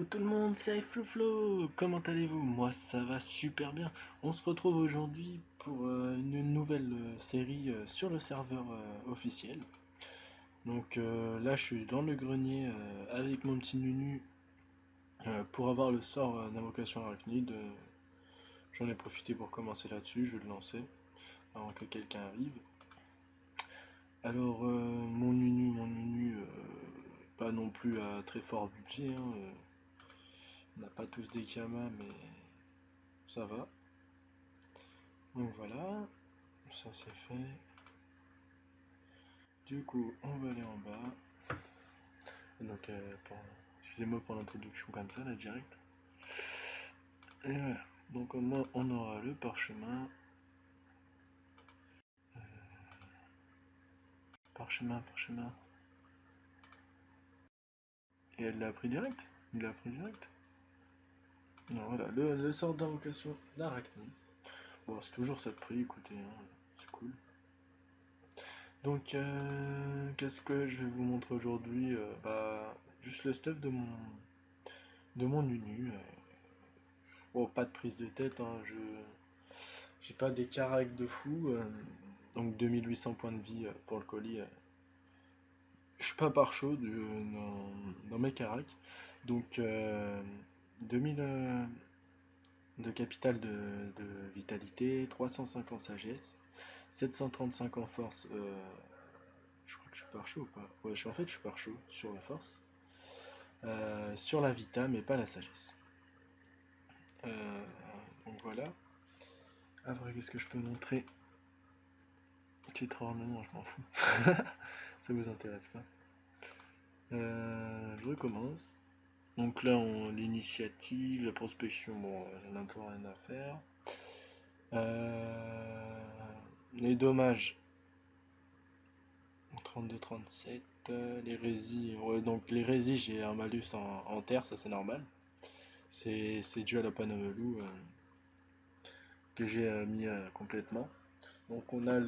tout le monde, c'est Flo. Comment allez-vous? Moi ça va super bien. On se retrouve aujourd'hui pour une nouvelle série sur le serveur officiel. Donc là je suis dans le grenier avec mon petit Nunu pour avoir le sort d'invocation arachnide. J'en ai profité pour commencer là-dessus, je vais le lancer avant que quelqu'un arrive. Alors mon Nunu, pas non plus à très fort budget, hein, on n'a pas tous des Kama mais ça va. Donc voilà, ça c'est fait. Du coup, on va aller en bas. Donc, excusez-moi pour l'introduction comme ça, là, direct. Et voilà. Donc, au moins, on aura le parchemin. Parchemin. Et elle l'a pris direct. Il l'a pris direct. Non, voilà, le sort d'invocation d'Arachne. Bon, c'est toujours ça de prix, écoutez, hein, c'est cool. Donc, qu'est-ce que je vais vous montrer aujourd'hui? Bah, juste le stuff de mon Nunu. Bon, pas de prise de tête, hein, j'ai pas des caracs de fou, donc 2800 points de vie pour le colis. Je suis pas par chaud dans mes caracs, donc 2000 de capital de vitalité, 350 sagesse, 735 en force. Je crois que je suis par chaud ou pas? Ouais, en fait je suis par chaud sur la force, sur la vita mais pas la sagesse. Euh, donc voilà. Après, qu'est-ce que je peux montrer? Titre ornement, je m'en fous. Ça vous intéresse pas. Je recommence. Donc là, l'initiative, la prospection, bon, j'en ai un peu rien à faire. Euh, les dommages, 32-37. Les ouais, donc les résis, j'ai un malus en terre, ça c'est normal. C'est dû à la Panomelou que j'ai mis complètement. Donc on a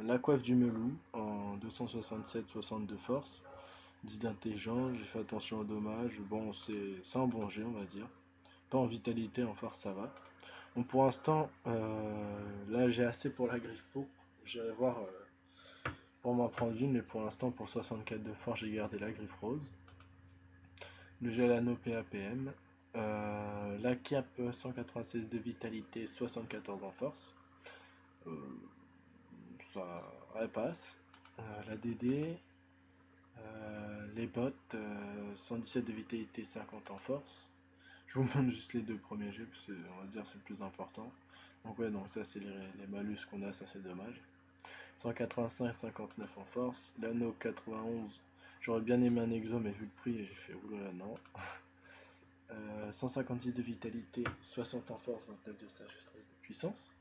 la coiffe du melou en 267-60 de force, 10 d'intelligence, j'ai fait attention aux dommages, bon c'est un bon jet on va dire. Pas en vitalité, en force ça va. Bon pour l'instant, là j'ai assez pour la griffe pourpre, j'irai voir pour m'en prendre une, mais pour l'instant pour 64 de force j'ai gardé la griffe rose. Le Gelano PAPM, la cape 196 de vitalité, 74 en force. Euh, Ça elle passe. La DD, les bottes, 117 de vitalité, 50 en force. Je vous montre juste les deux premiers jeux, parce que on va dire c'est le plus important. Donc ouais, donc ça c'est les malus qu'on a, ça c'est dommage. 185, 59 en force. L'anneau 91, j'aurais bien aimé un exo, mais vu le prix, j'ai fait oulala non. 156 de vitalité, 60 en force, 29 de sagesse, de puissance.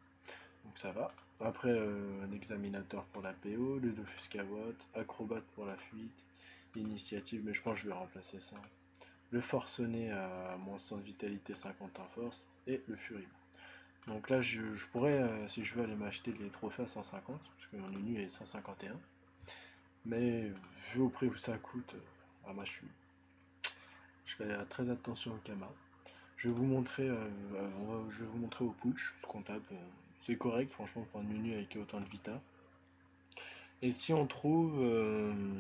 Donc ça va. Après, un examinateur pour la PO, le Dofus Cavot, acrobate pour la fuite, initiative, mais je pense que je vais remplacer ça. Le forcené à moins 100 de vitalité, 50 en force, et le furibond. Donc là, je pourrais, si je veux, aller m'acheter les trophées à 150, parce que mon Unu est 151. Mais vu au prix où ça coûte, moi je fais très attention au Kama. Je vais vous montrer au putsch ce qu'on tape. C'est correct, franchement, pour un Unu avec autant de vita. Et si on trouve,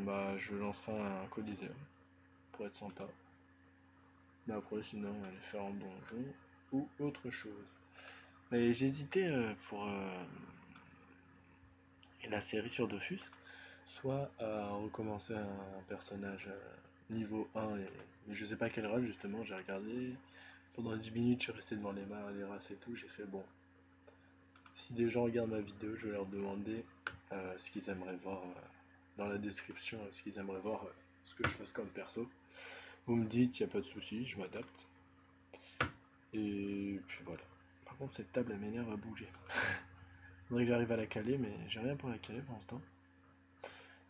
bah, je lancerai un Coliseum pour être sympa. Mais après, sinon, aller faire un donjon ou autre chose. Mais j'hésitais pour la série sur Dofus, soit à recommencer un personnage niveau 1, mais je sais pas quel rôle justement, j'ai regardé. Pendant 10 minutes, je suis resté devant les races et tout, j'ai fait bon. Si des gens regardent ma vidéo, je vais leur demander ce qu'ils aimeraient voir dans la description, ce qu'ils aimeraient voir, ce que je fasse comme perso. Vous me dites, il n'y a pas de souci, je m'adapte. Et puis voilà. Par contre, cette table, elle m'énerve à bouger. Faudrait que j'arrive à la caler, mais j'ai rien pour la caler pour l'instant.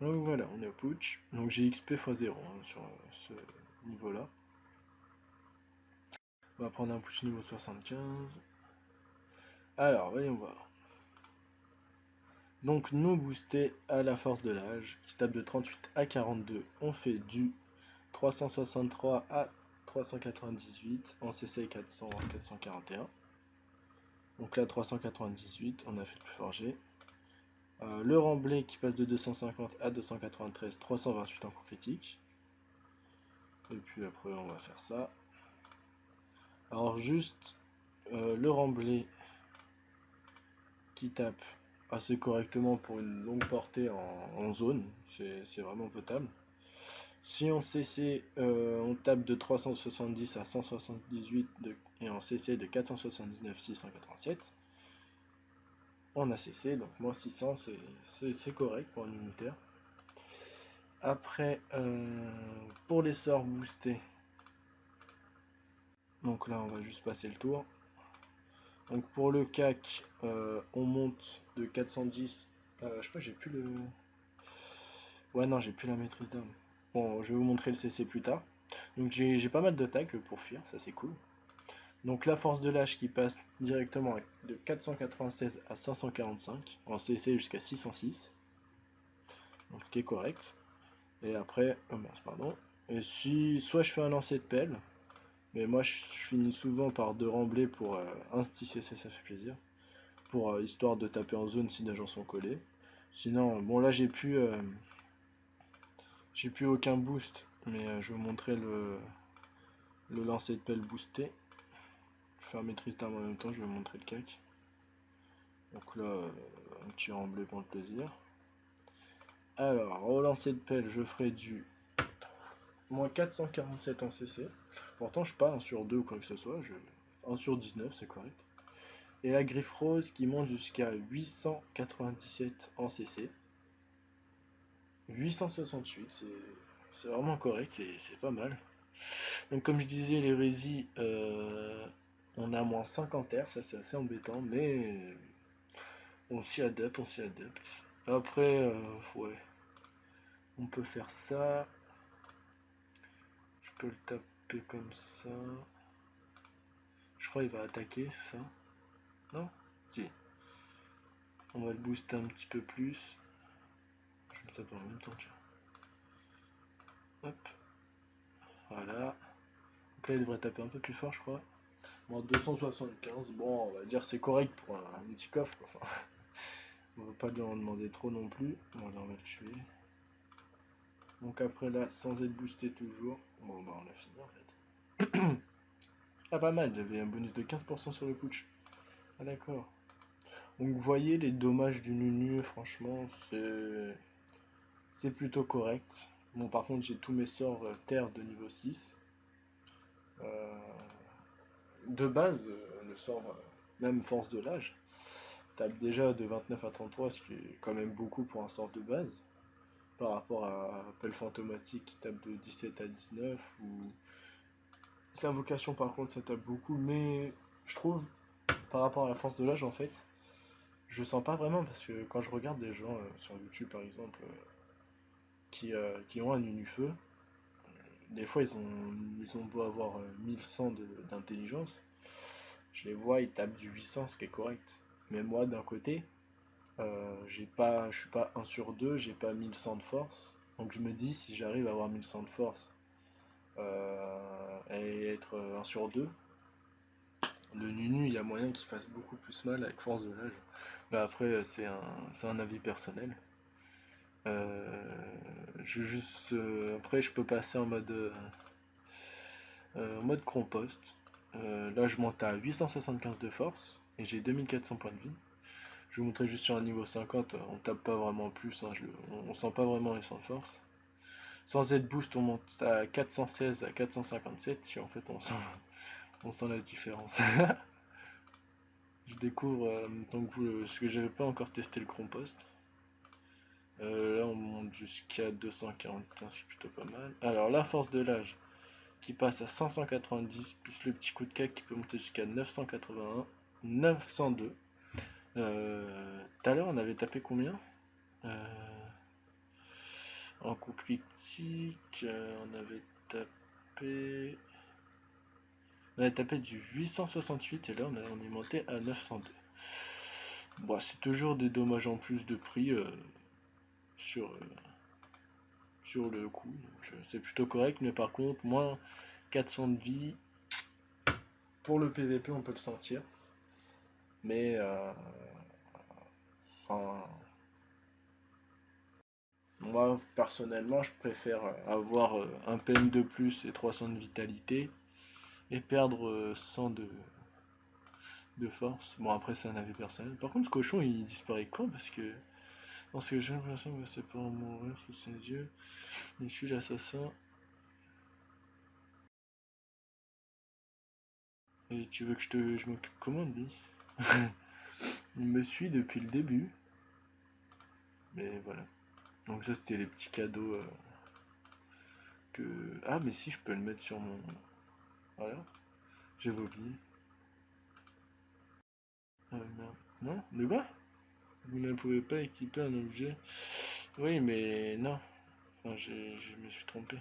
Donc voilà, on est au putsch. Donc j'ai XP x0 hein, sur ce niveau-là. On va prendre un putsch niveau 75. Alors, voyons voir. Donc nous boostés à la force de l'âge, qui tape de 38 à 42, on fait du 363 à 398, en CC 400, 441. Donc là 398, on a fait le plus forgé. Le remblai qui passe de 250 à 293, 328 en coup critique. Et puis après on va faire ça. Alors juste le remblai qui tape assez correctement pour une longue portée en zone, c'est vraiment potable. Si en CC on tape de 370 à 178 et en CC de 479 687, on a CC, donc moins 600 c'est correct pour un unitaire. Après pour les sorts boostés, donc là on va juste passer le tour. Donc pour le CAC on monte de 410, je sais pas, j'ai plus le... Ouais, non, j'ai plus la maîtrise d'armes. Bon, je vais vous montrer le CC plus tard. Donc j'ai pas mal de tacles pour fuir, ça c'est cool. Donc la force de lâche qui passe directement de 496 à 545, en CC jusqu'à 606. Donc qui est correct. Et après, oh mince, pardon. Et si, soit je fais un lancer de pelle, mais moi je finis souvent par deux remblais pour un petit CC, ça fait plaisir. Pour histoire de taper en zone si les gens sont collés. Sinon, bon là j'ai plus aucun boost, mais je vais vous montrer le lancer de pelle boosté. Je vais faire maîtrise d'armes en même temps, je vais vous montrer le cac. Donc là, un petit remblai pour le plaisir. Alors, au lancer de pelle, je ferai du moins 447 en CC. Pourtant, je suis pas 1 sur 2 ou quoi que ce soit, 1 sur 19, c'est correct. Et la griffe rose qui monte jusqu'à 897 en CC. 868, c'est vraiment correct, c'est pas mal. Donc comme je disais, l'hérésie, on a moins 50 R, ça c'est assez embêtant, mais on s'y adapte, on s'y adapte. Après, ouais, on peut faire ça. Je peux le taper comme ça. Je crois qu'il va attaquer, ça. Non? Si. On va le booster un petit peu plus. Je le tape en même temps, tiens. Hop. Voilà. Donc là, il devrait taper un peu plus fort, je crois. Bon, 275, bon, on va dire c'est correct pour un petit coffre, quoi. Enfin, on va pas lui en demander trop non plus. Bon, là, on va le tuer. Donc après là, sans être boosté toujours. Bon, bah, on a fini en fait. Ah, pas mal, j'avais un bonus de 15% sur le putsch. Ah, d'accord. Donc vous voyez les dommages du Nunu, franchement, c'est plutôt correct. Bon, par contre, j'ai tous mes sorts terre de niveau 6. Euh, de base, le sort, même force de l'âge, tape déjà de 29 à 33, ce qui est quand même beaucoup pour un sort de base. Par rapport à Appel Fantomatique qui tape de 17 à 19, ou sa invocation par contre ça tape beaucoup, mais je trouve par rapport à la force de l'âge en fait, je sens pas vraiment parce que quand je regarde des gens sur YouTube par exemple qui ont un unifeu, des fois ils ont beau avoir 1100 d'intelligence, je les vois ils tapent du 800 ce qui est correct. Mais moi d'un côté, je suis pas 1 sur 2, j'ai pas 1100 de force. Donc je me dis si j'arrive à avoir 1100 de force et être 1 sur 2, le Nunu, il y a moyen qu'il fasse beaucoup plus mal avec force de l'âge. Mais après, c'est un avis personnel. Après, je peux passer en mode compost. Là, je monte à 875 de force et j'ai 2400 points de vie. Je vais vous montrer juste sur un niveau 50, on tape pas vraiment plus, hein, on sent pas vraiment les 100 de force. Sans Z boost, on monte à 416 à 457, si en fait on sent la différence. Je découvre donc ce que j'avais pas encore testé le compost. Là on monte jusqu'à 241, c'est plutôt pas mal. Alors la force de l'âge qui passe à 590 plus le petit coup de cac qui peut monter jusqu'à 981, 902. Tout à l'heure on avait tapé combien en coup critique? On avait tapé du 868 et là on est monté à 902. Bon, c'est toujours des dommages en plus de prix sur, sur le coup. C'est plutôt correct, mais par contre, moi, 400 de vie. Pour le PVP, on peut le sentir. Mais enfin, moi, personnellement, je préfère avoir un PM de plus et 300 de vitalité et perdre 100 de force. Bon, après, c'est un avis personnel. Par contre, ce cochon, il disparaît quand? Parce que parce que j'ai l'impression que c'est pas mourir sous ses yeux. Il suit l'assassin. Et tu veux que je m'occupe comment de lui? Il me suit depuis le début. Mais voilà. Donc ça, c'était les petits cadeaux que... Ah, mais si, je peux le mettre sur mon... Voilà. J'avais oublié. Merde. Non? De quoi? Vous ne pouvez pas équiper un objet. Oui, mais non. Enfin, je me suis trompé.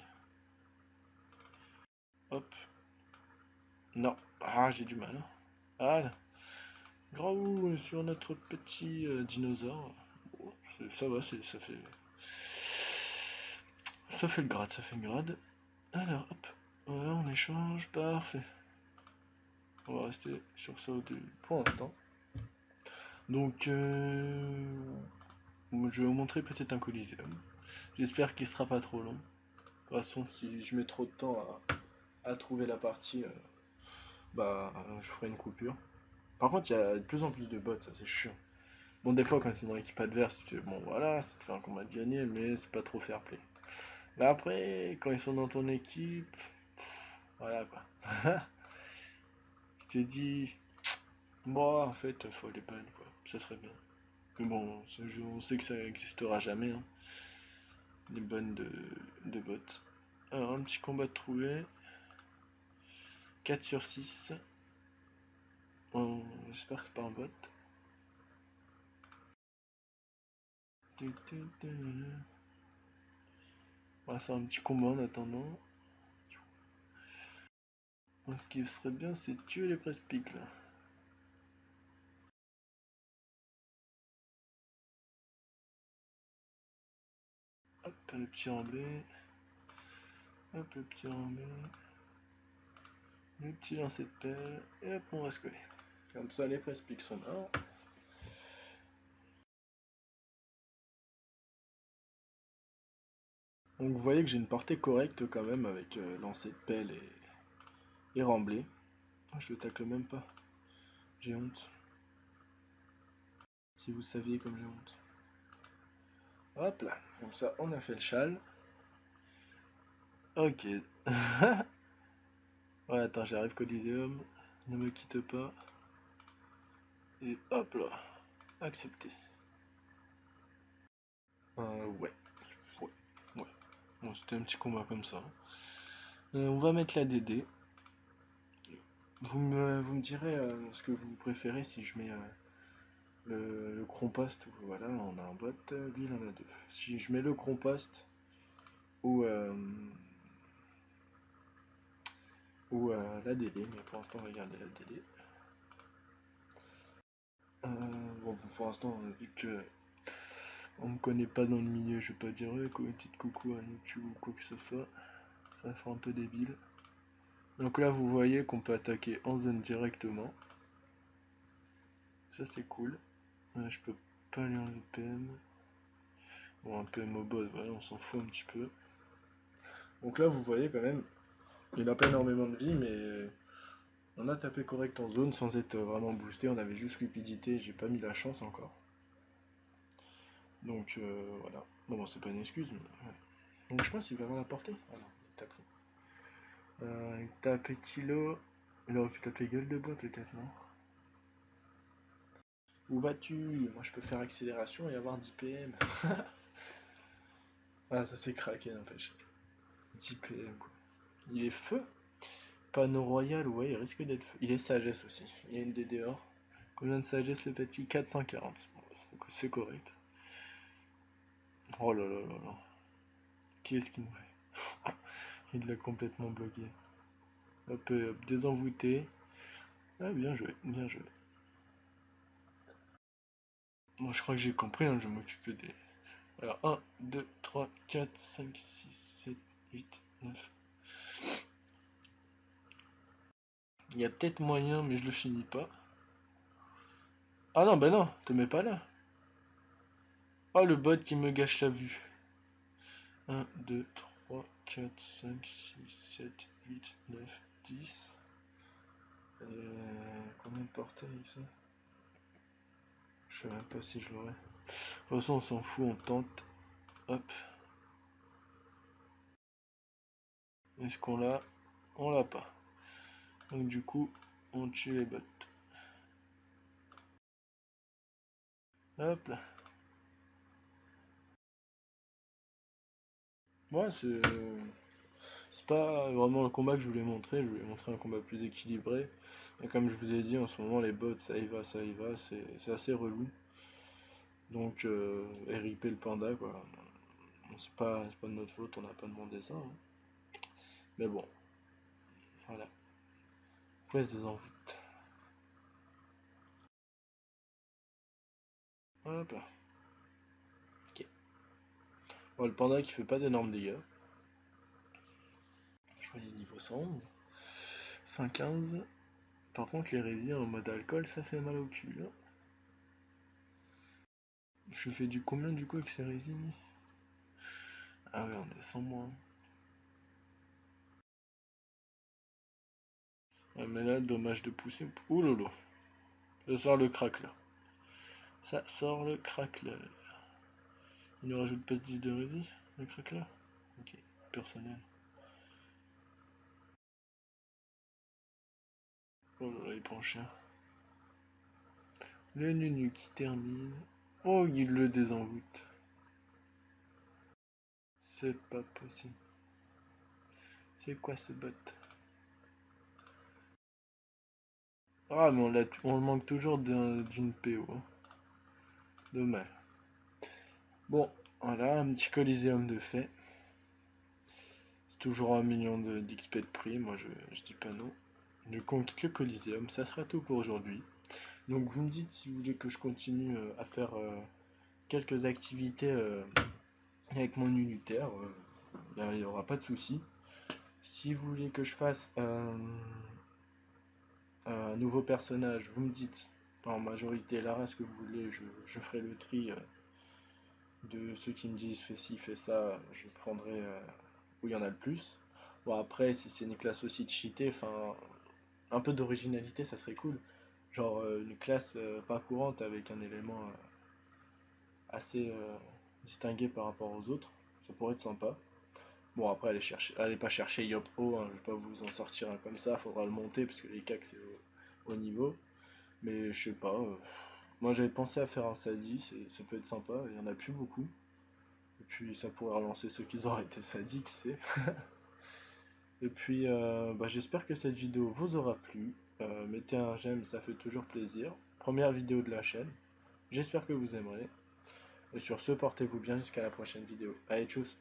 Hop. Non. Ah, j'ai du mal, hein. Voilà. Graou sur notre petit dinosaure. Oh, ça va, ça fait le grade, ça fait le grade. Alors, hop. Voilà, on échange. Parfait. On va rester sur ça pour l'instant. Donc, je vais vous montrer peut-être un Coliseum. J'espère qu'il sera pas trop long. De toute façon, si je mets trop de temps à trouver la partie, bah, je ferai une coupure. Par contre, il y a de plus en plus de bots, ça c'est chiant. Bon, des fois, quand c'est dans l'équipe adverse, tu te dis, bon, voilà, ça te fait un combat de gagner, mais c'est pas trop fair play. Mais après, quand ils sont dans ton équipe, voilà quoi. Je t'ai dit, bon, en fait, faut les ban, quoi. Ça serait bien. Mais bon, ce jeu, on sait que ça n'existera jamais, hein. Les bans de bots. Alors, un petit combat de trouvé. 4 sur 6. J'espère que c'est pas un bot. On va faire un petit combat en attendant. Ce qui serait bien, c'est de tuer les press-pics là. Hop, le petit remblai. Hop, le petit remblai. Le petit lancer de pelle. Et hop, on va se coller. Comme ça, les press-pics sont morts. Donc vous voyez que j'ai une portée correcte quand même avec lancer de pelle et remblai. Ah, je le tacle même pas. J'ai honte. Si vous saviez comme j'ai honte. Hop là, comme ça on a fait le châle. Ok. Ouais, attends, j'arrive Coliseum. Ne me quitte pas. Et hop là. Accepté. Ouais. Ouais. Ouais. Bon, c'était un petit combat comme ça. On va mettre la DD. Vous me direz ce que vous préférez si je mets le compost. Voilà, on a un bot. Lui, il en a deux. Si je mets le compost ou, la DD, mais pour l'instant, on va garder la DD. Bon, pour l'instant, vu que on me connaît pas dans le milieu, je vais pas dire petite coucou à YouTube ou quoi que ce soit. Ça fait un peu débile. Donc là, vous voyez qu'on peut attaquer en zone directement. Ça, c'est cool. Je peux pas aller en PM. Bon, un PM au boss, voilà, on s'en fout un petit peu. Donc là, vous voyez quand même, il n'a pas énormément de vie, mais on a tapé correct en zone sans être vraiment boosté. On avait juste cupidité, j'ai pas mis la chance encore. Donc voilà. Bon, c'est pas une excuse, mais ouais. Donc je pense qu'il va avoir la portée. Ah non, il tape. Il tape kilo. Il aurait pu taper gueule de bois peut-être, non? Où vas-tu? Moi je peux faire accélération et avoir 10 PM. Ah, ça c'est craqué, n'empêche. 10 PM quoi. Il est feu? Panneau royal, ouais, il risque d'être feu. Il est sagesse aussi. Il y a une DD or. Combien de sagesse le petit? 440. Bon, c'est correct. Oh là là là là. Qui est-ce qui nous fait? Il l'a complètement bloqué. Hop, hop, désenvoûté. Ah, bien joué, bien joué. Bon, je crois que j'ai compris, hein, je vais m'occuper des. Alors, 1, 2, 3, 4, 5, 6, 7, 8, 9. Il y a peut-être moyen, mais je le finis pas. Ah non, bah non, te mets pas là. Oh, le bot qui me gâche la vue. 1, 2, 3, 4, 5, 6, 7, 8, 9, 10. Combien de portails ça? Je sais même pas si je l'aurai. De toute façon, on s'en fout, on tente. Hop. Est-ce qu'on l'a? On l'a pas. Donc du coup, on tue les bots. Hop là. Ouais, c'est pas vraiment le combat que je voulais montrer. Je voulais montrer un combat plus équilibré. Et comme je vous ai dit, en ce moment, les bots, ça y va, ça y va. C'est assez relou. Donc, RIP le panda, quoi. C'est pas de notre faute, on n'a pas demandé ça, hein. Mais bon, voilà. Presse des envoûtes. Hop là. Ok. Bon, le panda qui fait pas d'énormes dégâts. Je vois, il est niveau 111. 115. Par contre, l'hérésie en mode alcool, ça fait mal au cul, là. Je fais du combien du coup avec ces résines? Ah ouais, on est sans moins. Ouais, mais là, dommage de pousser. Ouh lolo. Ça sort le crack là. Ça sort le crack là. Il nous rajoute pas 10 de résine, le crack là. Ok, personnel. Oh là là, il prend cher. Le Nunu qui termine. Oh, il le désenvoûte. C'est pas possible. C'est quoi ce bot? Ah, mais on le manque toujours d'une PO, hein. Dommage. Bon, voilà, un petit coliséum de fait. C'est toujours 1 million d'XP de prix, moi je dis pas non. Du coup, on quitte le coliséum, ça sera tout pour aujourd'hui. Donc, vous me dites si vous voulez que je continue à faire quelques activités avec mon unitaire, il n'y aura pas de souci. Si vous voulez que je fasse un nouveau personnage, vous me dites en majorité la race que vous voulez, je ferai le tri de ceux qui me disent fais ci, fais ça, je prendrai où il y en a le plus. Bon après, si c'est une classe aussi cheatée, enfin, un peu d'originalité, ça serait cool. Genre une classe pas courante avec un élément assez distingué par rapport aux autres, ça pourrait être sympa. Bon après, allez pas chercher Yop O, hein, je vais pas vous en sortir un comme ça, faudra le monter parce que les cacs c'est au niveau. Mais je sais pas, moi j'avais pensé à faire un Sadi, ça peut être sympa, il y en a plus beaucoup. Et puis ça pourrait relancer ceux qui auraient été Sadi, qui sait. Et puis bah, j'espère que cette vidéo vous aura plu. Mettez un j'aime, ça fait toujours plaisir. Première vidéo de la chaîne. J'espère que vous aimerez. Et sur ce, portez-vous bien jusqu'à la prochaine vidéo. Allez, tchuss!